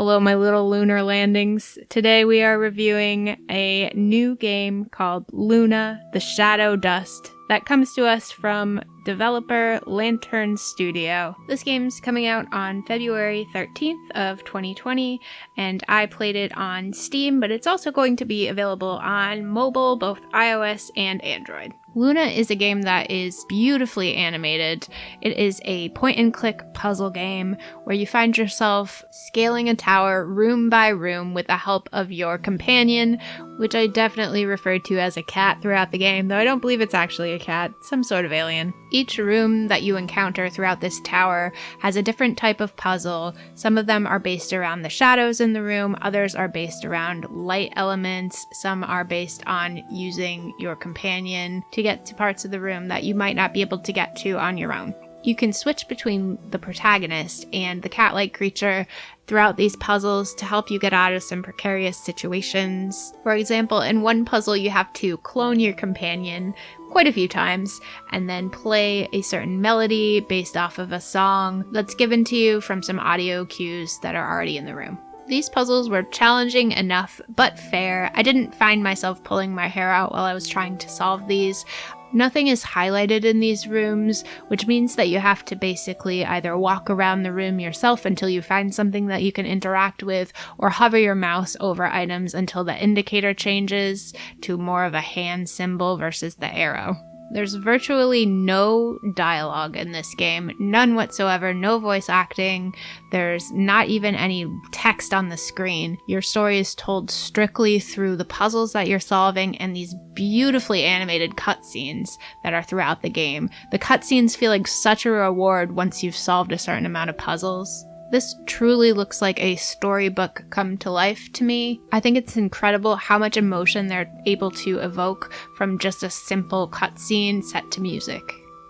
Hello, my little lunar landings. Today we are reviewing a new game called Luna: The Shadow Dust that comes to us from developer Lantern Studio. This game's coming out on February 13th of 2020, and I played it on Steam, but it's also going to be available on mobile, both iOS and Android. Luna is a game that is beautifully animated. It is a point-and-click puzzle game where you find yourself scaling a tower room by room with the help of your companion, which I definitely referred to as a cat throughout the game, though I don't believe it's actually a cat, some sort of alien. Each room that you encounter throughout this tower has a different type of puzzle. Some of them are based around the shadows in the room, others are based around light elements, some are based on using your companion to get to parts of the room that you might not be able to get to on your own. You can switch between the protagonist and the cat-like creature throughout these puzzles to help you get out of some precarious situations. For example, in one puzzle you have to clone your companion quite a few times and then play a certain melody based off of a song that's given to you from some audio cues that are already in the room. These puzzles were challenging enough, but fair. I didn't find myself pulling my hair out while I was trying to solve these. Nothing is highlighted in these rooms, which means that you have to basically either walk around the room yourself until you find something that you can interact with, or hover your mouse over items until the indicator changes to more of a hand symbol versus the arrow. There's virtually no dialogue in this game, none whatsoever, no voice acting, there's not even any text on the screen. Your story is told strictly through the puzzles that you're solving and these beautifully animated cutscenes that are throughout the game. The cutscenes feel like such a reward once you've solved a certain amount of puzzles. This truly looks like a storybook come to life to me. I think it's incredible how much emotion they're able to evoke from just a simple cutscene set to music.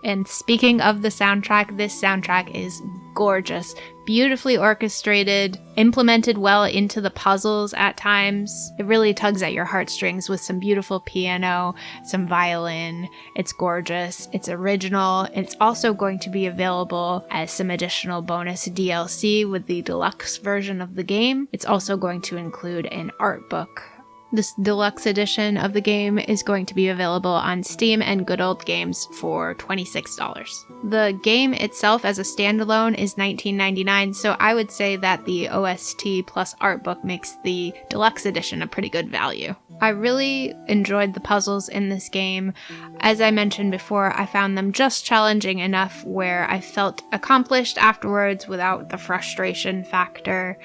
And speaking of the soundtrack, this soundtrack is gorgeous, beautifully orchestrated, implemented well into the puzzles at times. It really tugs at your heartstrings with some beautiful piano, some violin. It's gorgeous, it's original. It's also going to be available as some additional bonus DLC with the deluxe version of the game. It's also going to include an art book. This deluxe edition of the game is going to be available on Steam and Good Old Games for $26. The game itself as a standalone is $19.99, so I would say that the OST plus art book makes the deluxe edition a pretty good value. I really enjoyed the puzzles in this game. As I mentioned before, I found them just challenging enough where I felt accomplished afterwards without the frustration factor.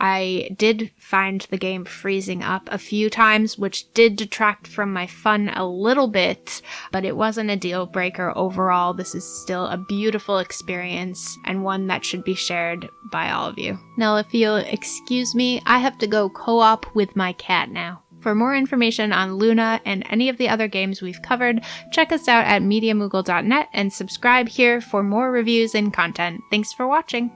I did find the game freezing up a few times, which did detract from my fun a little bit, but it wasn't a deal breaker overall. This is still a beautiful experience and one that should be shared by all of you. Now, if you'll excuse me, I have to go co-op with my cat now. For more information on Luna and any of the other games we've covered, check us out at MediaMoogle.net and subscribe here for more reviews and content. Thanks for watching!